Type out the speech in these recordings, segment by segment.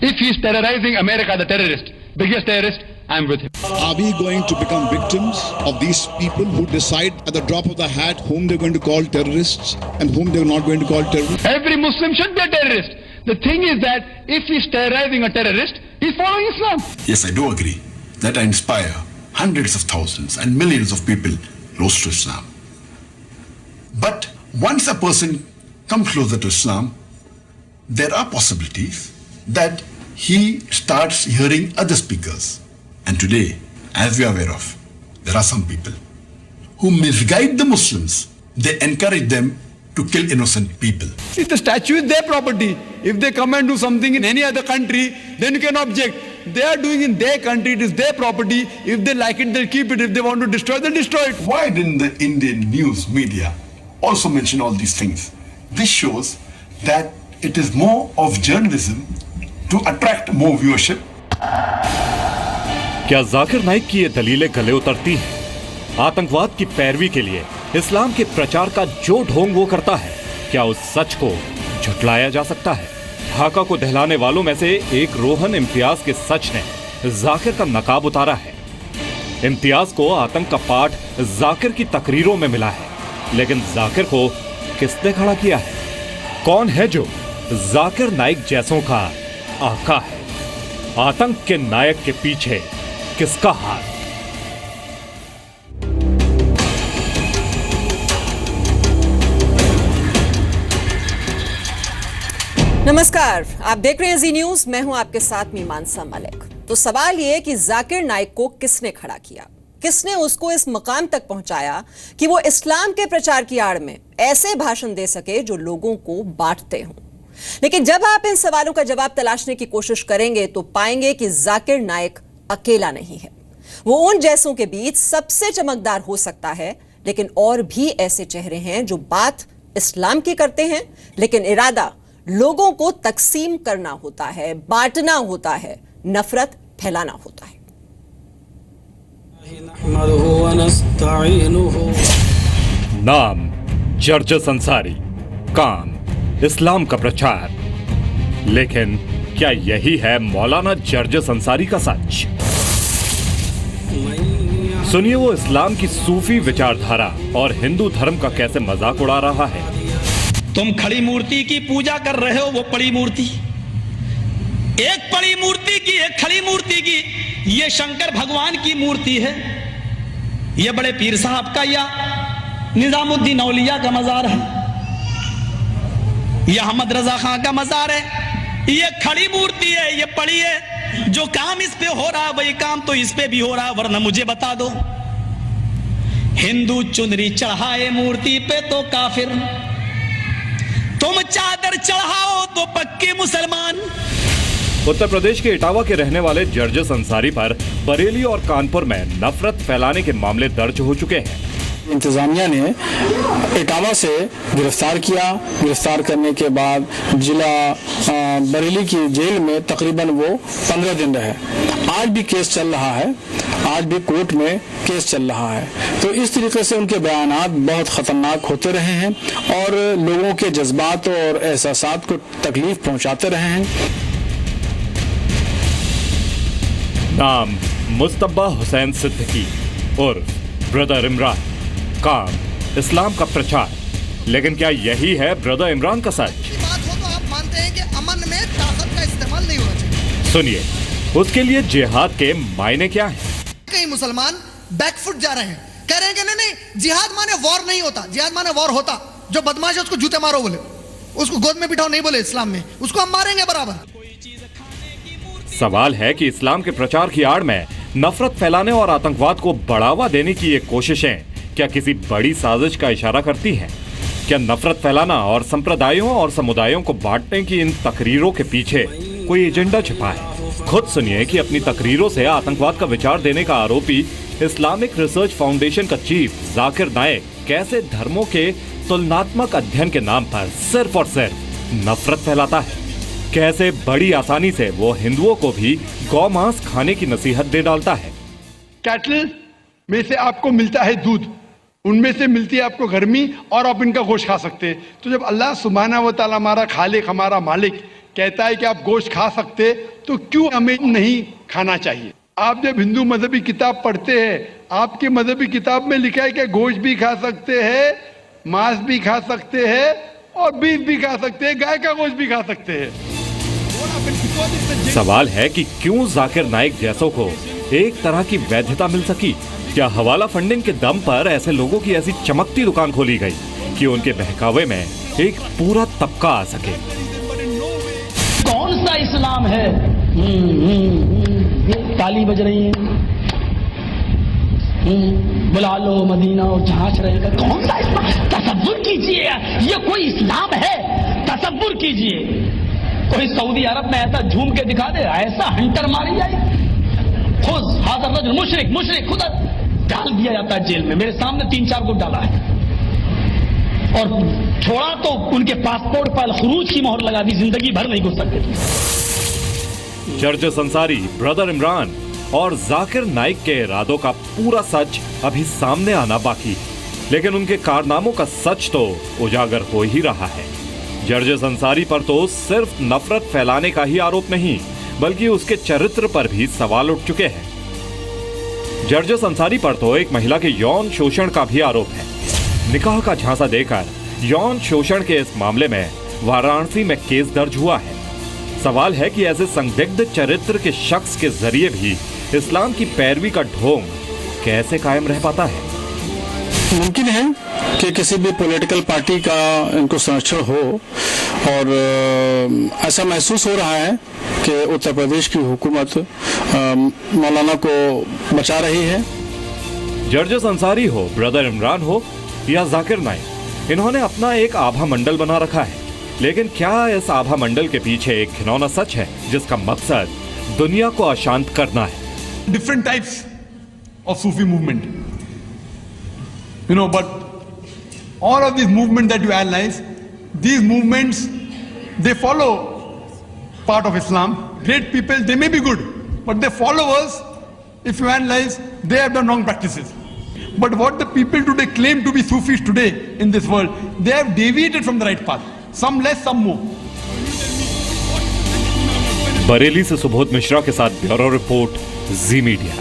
If he is terrorizing America, the terrorist, biggest terrorist, I am with him. Are we going to become victims of these people who decide at the drop of the hat whom they're going to call terrorists and whom they're not going to call terrorists? Every Muslim should be a terrorist. The thing is that if he is terrorizing a terrorist, he is following Islam. Yes, I do agree that I inspire hundreds of thousands and millions of people close to Islam. But once a person comes closer to Islam, there are possibilities that he starts hearing other speakers. And today, as we are aware of, there are some people who misguide the Muslims. They encourage them to kill innocent people. See, the statue is their property. If they come and do something in any other country, then you can object. They are doing in their country, it is their property. If they like it, they'll keep it. If they want to destroy it, they'll destroy it. Why didn't the Indian news media also mention all these things? This shows that it is more of journalism to attract more viewership. क्या जाकिर नाइक की ये दलीलें गले उतरती हैं? आतंकवाद की पैरवी के लिए इस्लाम के प्रचार का जो ढोंग वो करता है, क्या उस सच को झुटलाया जा सकता है? ढाका को दहलाने वालों में से एक रोहन इम्तियाज के सच ने जाकिर का नकाब उतारा है। इम्तियाज को आतंक का पाठ जाकिर की तकरीरों में मिला है, लेकिन जाकिर को किसने खड़ा किया है? कौन है जो जाकिर नाइक जैसों का आका है? आतंक के नायक के पीछे किसका हाथ? नमस्कार, आप देख रहे हैं जी न्यूज। मैं हूं आपके साथ मीमांसा मलिक। तो सवाल यह कि जाकिर नाइक को किसने खड़ा किया, किसने उसको इस मकाम तक पहुंचाया कि वो इस्लाम के प्रचार की आड़ में ऐसे भाषण दे सके जो लोगों को बांटते हों। लेकिन जब आप इन सवालों का जवाब तलाशने की कोशिश करेंगे तो पाएंगे कि जाकिर नाइक अकेला नहीं है। वो उन जैसों के बीच सबसे चमकदार हो सकता है, लेकिन और भी ऐसे चेहरे हैं जो बात इस्लाम की करते हैं, लेकिन इरादा लोगों को तकसीम करना होता है, बांटना होता है, नफरत फैलाना होता है। नाम जर्जस अंसारी, काम इस्लाम का प्रचार। लेकिन क्या यही है मौलाना जर्जस अंसारी का सच? सुनिए वो इस्लाम की सूफी विचारधारा और हिंदू धर्म का कैसे मजाक उड़ा रहा है। तुम खड़ी मूर्ति की पूजा कर रहे हो, वो पड़ी मूर्ति, एक पड़ी मूर्ति की, एक खड़ी मूर्ति की। ये शंकर भगवान की मूर्ति है, ये बड़े पीर साहब का या निजामुद्दीन औलिया का मजार है, ये अहमद रजा खां का मजार है। ये खड़ी मूर्ति है, ये पड़ी है। जो काम इस पे हो रहा है वही काम तो इस पे भी हो रहा है, वरना मुझे बता दो। हिंदू चुनरी चढ़ाए मूर्ति पे तो काफिर, तुम चादर चढ़ाओ तो पक्के मुसलमान। उत्तर प्रदेश के इटावा के रहने वाले जर्जस अंसारी पर बरेली और कानपुर में नफरत फैलाने के मामले दर्ज हो चुके हैं। इंतजामिया ने इटावा से गिरफ्तार किया। गिरफ्तार करने के बाद जिला बरेली की जेल में तकरीबन वो 15 दिन रहे। आज भी केस चल रहा है, आज भी कोर्ट में केस चल रहा है। तो इस तरीके से उनके बयानात बहुत खतरनाक होते रहे हैं और लोगों के जज्बात और एहसासात को तकलीफ पहुंचाते रहे हैं। नाम मुस्तबा हुसैन सिद्दीकी उर्फ ब्रदर इमरान, काम इस्लाम का प्रचार। लेकिन क्या यही है ब्रदर इमरान का सच? बात हो तो आप मानते हैं कि अमन में ताकत का इस्तेमाल नहीं होना चाहिए। सुनिए उसके लिए जिहाद के मायने क्या हैं? कई मुसलमान बैकफुट जा रहे हैं, कह रहे हैं कि नहीं नहीं जिहाद माने वॉर नहीं होता, जिहाद माने वॉर होता। जो बदमाश है उसको जूते मारो बोले, उसको गोद में बिठाओ नहीं बोले इस्लाम में, उसको हम मारेंगे बराबर। सवाल है कि इस्लाम के प्रचार की आड़ में नफरत फैलाने और आतंकवाद को बढ़ावा देने की ये कोशिशें क्या किसी बड़ी साजिश का इशारा करती हैं? क्या नफरत फैलाना और संप्रदायों और समुदायों को बांटने की इन तकरीरों के पीछे कोई एजेंडा छिपा है? खुद सुनिए कि अपनी तकरीरों से आतंकवाद का विचार देने का आरोपी इस्लामिक रिसर्च फाउंडेशन का चीफ जाकिर नाइक कैसे धर्मों के तुलनात्मक अध्ययन के नाम पर सिर्फ और सिर्फ नफरत फैलाता है। कैसे बड़ी आसानी से वो हिंदुओं को भी गौ मांस खाने की नसीहत दे डालता है। कैटल में से आपको मिलता है दूध, उनमें से मिलती है आपको गर्मी और आप इनका गोश्त खा सकते हैं। तो जब अल्लाह सुब्हाना व तआला हमारा खालिक, हमारा मालिक कहता है कि आप गोश्त खा सकते, तो क्यों हमें नहीं खाना चाहिए? आप जब हिंदू मजहबी किताब पढ़ते हैं, आपके मजहबी किताब में लिखा है कि गोश्त भी खा सकते हैं, मांस भी खा सकते हैं और बीफ भी खा सकते हैं, गाय का गोश्त भी खा सकते हैं। सवाल है कि क्यों जाकिर नाइक जैसों को एक तरह की वैधता मिल सकी? क्या हवाला फंडिंग के दम पर ऐसे लोगों की ऐसी चमकती दुकान खोली गई कि उनके बहकावे में एक पूरा तबका आ सके? कौन सा इस्लाम है? ताली बज रही है, बुला लो मदीना और झांच रहेगा। कौन सा इस्लाम? तसव्वुर कीजिए, ये कोई इस्लाम है? तसव्वुर कीजिए कोई सऊदी अरब में ऐसा झूम के दिखा दे, ऐसा हंटर मारी जाए, खुद हाज़र रजुल मुशरिक मुशरिक, खुद डाल दिया जाता है जेल में। मेरे सामने 3-4 को डाला है और छोड़ा तो उनके पासपोर्ट पर खुरूज की मोहर लगा दी, जिंदगी भर नहीं घुस सकते। जर्जस अंसारी, ब्रदर इमरान और जाकिर नाइक के इरादों का पूरा सच अभी सामने आना बाकी है, लेकिन उनके कारनामों का सच तो उजागर हो ही रहा है। जर्जस अंसारी पर तो सिर्फ नफरत फैलाने का ही आरोप नहीं, बल्कि उसके चरित्र पर भी सवाल उठ चुके हैं। जर्जस अंसारी पर तो एक महिला के यौन शोषण का भी आरोप है। निकाह का झांसा देकर यौन शोषण के इस मामले में वाराणसी में केस दर्ज हुआ है। सवाल है कि ऐसे संदिग्ध चरित्र के शख्स के जरिए भी इस्लाम की पैरवी का ढोंग कैसे कायम रह पाता है? मुमकिन है कि किसी भी पॉलिटिकल पार्टी का इनको संरक्षण हो और ऐसा महसूस हो रहा है कि उत्तर प्रदेश की हुकूमत मौलाना को बचा रही है। जर्जस अंसारी हो, ब्रदर इमरान हो या जाकिर नाइक, इन्होंने अपना एक आभा मंडल बना रखा है। लेकिन क्या इस आभा मंडल के पीछे एक घिनौना सच है जिसका मकसद दुनिया को अशांत करना है? Different types of Sufi movement, but all of these movements that you analyze, these movements, they follow part of Islam. Great people, they may be good, but their followers, if you analyze, they have done wrong practices. But what the people today claim to be Sufis today in this world, they have deviated from the right path. Some less, some more. Bareilly से सुबोध मिश्रा के साथ bureau report, जी media.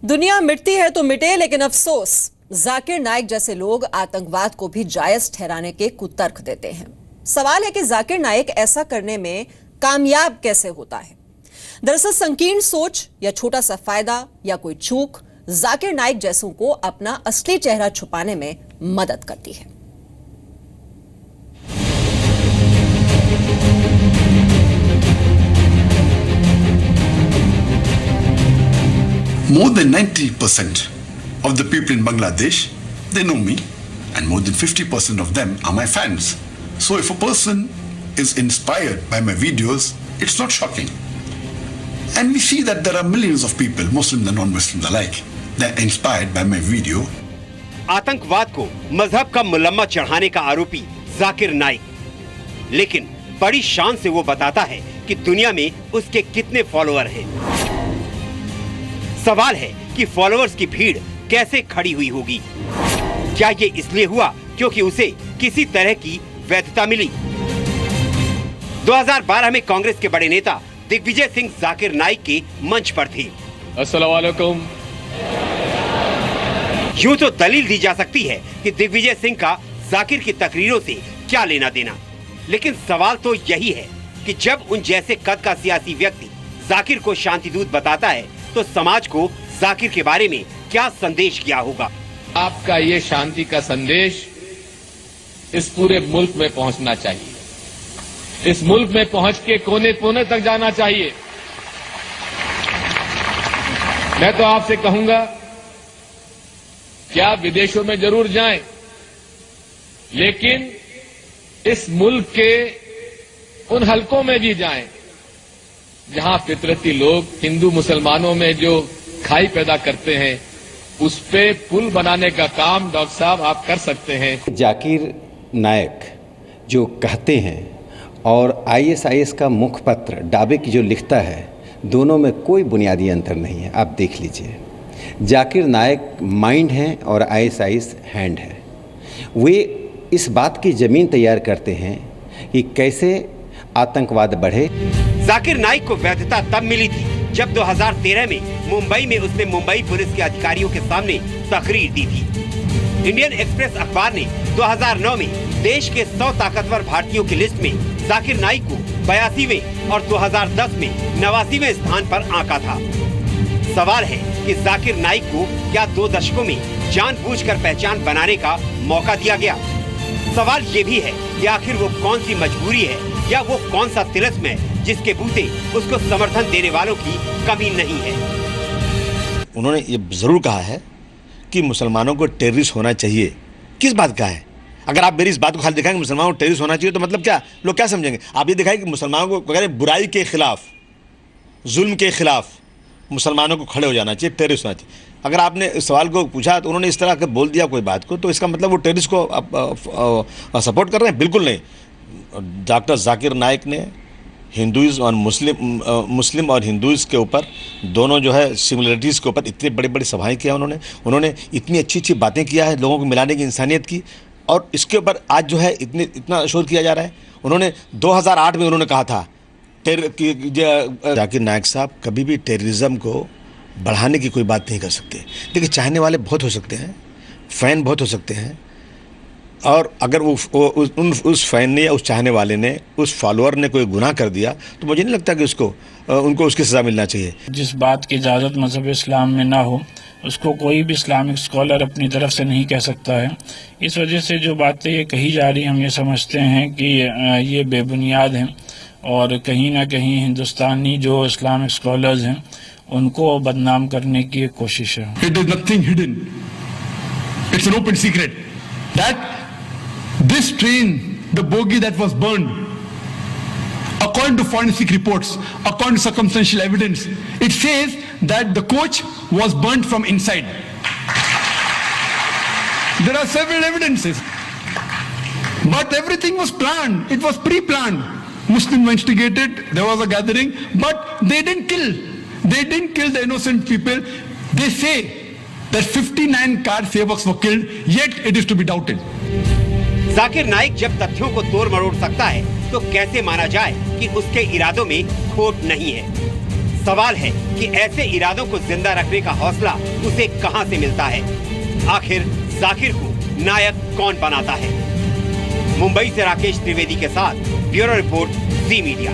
दुनिया मिटती है तो मिटे, लेकिन अफसोस जाकिर नाइक जैसे लोग आतंकवाद को भी जायज ठहराने के कुतर्क देते हैं। सवाल है कि जाकिर नाइक ऐसा करने में कामयाब कैसे होता है? दरअसल संकीर्ण सोच या छोटा सा फायदा या कोई चूक जाकिर नाइक जैसों को अपना असली चेहरा छुपाने में मदद करती है। More than 90% of the people in Bangladesh, they know me, and more than 50% of them are my fans. So if a person is inspired by my videos, it's not shocking. And we see that there are millions of people, Muslims and non-Muslims alike, that are inspired by my video. आतंकवाद को मजहब का मुलम्मा चढ़ाने का आरोपी जाकिर नाइक, लेकिन बड़ी शान से वो बताता है कि दुनिया में उसके कितने फॉलोअर हैं। सवाल है कि फॉलोअर्स की भीड़ कैसे खड़ी हुई होगी? क्या ये इसलिए हुआ क्योंकि उसे किसी तरह की वैधता मिली? 2012 में कांग्रेस के बड़े नेता दिग्विजय सिंह जाकिर नाइक के मंच पर थे। अस्सलाम वालेकुम। यूं तो दलील दी जा सकती है कि दिग्विजय सिंह का जाकिर की तकरीरों से क्या लेना देना, लेकिन सवाल तो यही है कि जब उन जैसे कद का सियासी व्यक्ति जाकिर को शांतिदूत बताता है तो समाज को जाकिर के बारे में क्या संदेश क्या होगा? आपका ये शांति का संदेश इस पूरे मुल्क में पहुंचना चाहिए, इस मुल्क में पहुंच के कोने कोने तक जाना चाहिए। मैं तो आपसे कहूंगा कि आप विदेशों में जरूर जाएं, लेकिन इस मुल्क के उन हलकों में भी जाएं जहां फितरती लोग हिंदू मुसलमानों में जो खाई पैदा करते हैं, उस पे पुल बनाने का काम डॉक्टर साहब आप कर सकते हैं। जाकिर नाइक जो कहते हैं और आईएसआईएस का मुखपत्र डाबिक जो लिखता है, दोनों में कोई बुनियादी अंतर नहीं है। आप देख लीजिए, जाकिर नाइक माइंड हैं और आईएसआईएस हैंड है। वे इस बात की ज़मीन तैयार करते हैं कि कैसे आतंकवाद बढ़े। जाकिर नाइक को वैधता तब मिली थी जब 2013 में मुंबई में उसने मुंबई पुलिस के अधिकारियों के सामने तकरीर दी थी। इंडियन एक्सप्रेस अखबार ने 2009 में देश के 100 ताकतवर भारतीयों की लिस्ट में जाकिर नाइक को 82वें और 2010 में 89वें स्थान पर आंका था। सवाल है कि जाकिर नाइक को क्या 2 दशकों में जानबूझकर पहचान बनाने का मौका दिया गया? सवाल ये भी है कि आखिर वो कौन सी मजबूरी है या वो कौन सा तिलिस्म है जिसके बूते उसको समर्थन देने वालों की कमी नहीं है। उन्होंने ये जरूर कहा है कि मुसलमानों को टेररिस्ट होना चाहिए। किस बात का है? अगर आप मेरी इस बात को खाली दिखाएंगे मुसलमानों को टेररिस्ट होना चाहिए तो मतलब क्या, लोग क्या समझेंगे? आप ये दिखाएं कि मुसलमानों को कह रहे बुराई के खिलाफ, जुल्म के खिलाफ मुसलमानों को खड़े हो जाना चाहिए, टेररिस्ट होना चाहिए। अगर आपने इस सवाल को पूछा तो उन्होंने इस तरह के बोल दिया कोई बात को, तो इसका मतलब वो टेररिस्ट को सपोर्ट कर रहे हैं? बिल्कुल नहीं। डॉक्टर जाकिर नाइक ने हिंदुइज्म और मुस्लिम और हिंदुइज्म के ऊपर दोनों जो है सिमिलरिटीज़ के ऊपर इतनी बड़ी बड़ी सभाएं किया उन्होंने इतनी अच्छी अच्छी बातें किया है लोगों को मिलाने की, इंसानियत की, और इसके ऊपर आज जो है इतना शोर किया जा रहा है। उन्होंने 2008 में उन्होंने कहा था जाकिर नाइक साहब कभी भी टेररिज्म को बढ़ाने की कोई बात नहीं कर सकते। देखिए, चाहने वाले बहुत हो सकते हैं, फ़ैन बहुत हो सकते हैं, और अगर उस फैन ने या उस चाहने वाले ने, उस फॉलोअर ने कोई गुनाह कर दिया तो मुझे नहीं लगता कि उनको उसकी सज़ा मिलना चाहिए। जिस बात की इजाज़त मज़हब इस्लाम में ना हो उसको कोई भी इस्लामिक स्कॉलर अपनी तरफ से नहीं कह सकता है। इस वजह से जो बातें ये कही जा रही हैं हम ये समझते हैं कि ये बेबुनियाद हैं और कहीं ना कहीं हिंदुस्तानी जो इस्लामिक स्कॉलर्स हैं उनको बदनाम करने की एक कोशिश है। It is nothing hidden. It's an open secret that this train, the bogie that was burned, according to forensic reports, according to circumstantial evidence, it says that the coach was burnt from inside. There are several evidences, but everything was planned. It was pre-planned. Muslims instigated. There was a gathering, but they didn't kill. They didn't kill the innocent people. They say that 59 car sevaks were killed, yet it is to be doubted. Zakir Naik जब तथ्यों को तोड़ मरोड़ सकता है तो कैसे माना जाए कि उसके इरादों में खोट नहीं है? सवाल है कि ऐसे इरादों को जिंदा रखने का हौसला उसे कहां से मिलता है? आखिर जाकिर को नायक कौन बनाता है? मुंबई से राकेश त्रिवेदी के साथ ब्यूरो रिपोर्ट, जी मीडिया।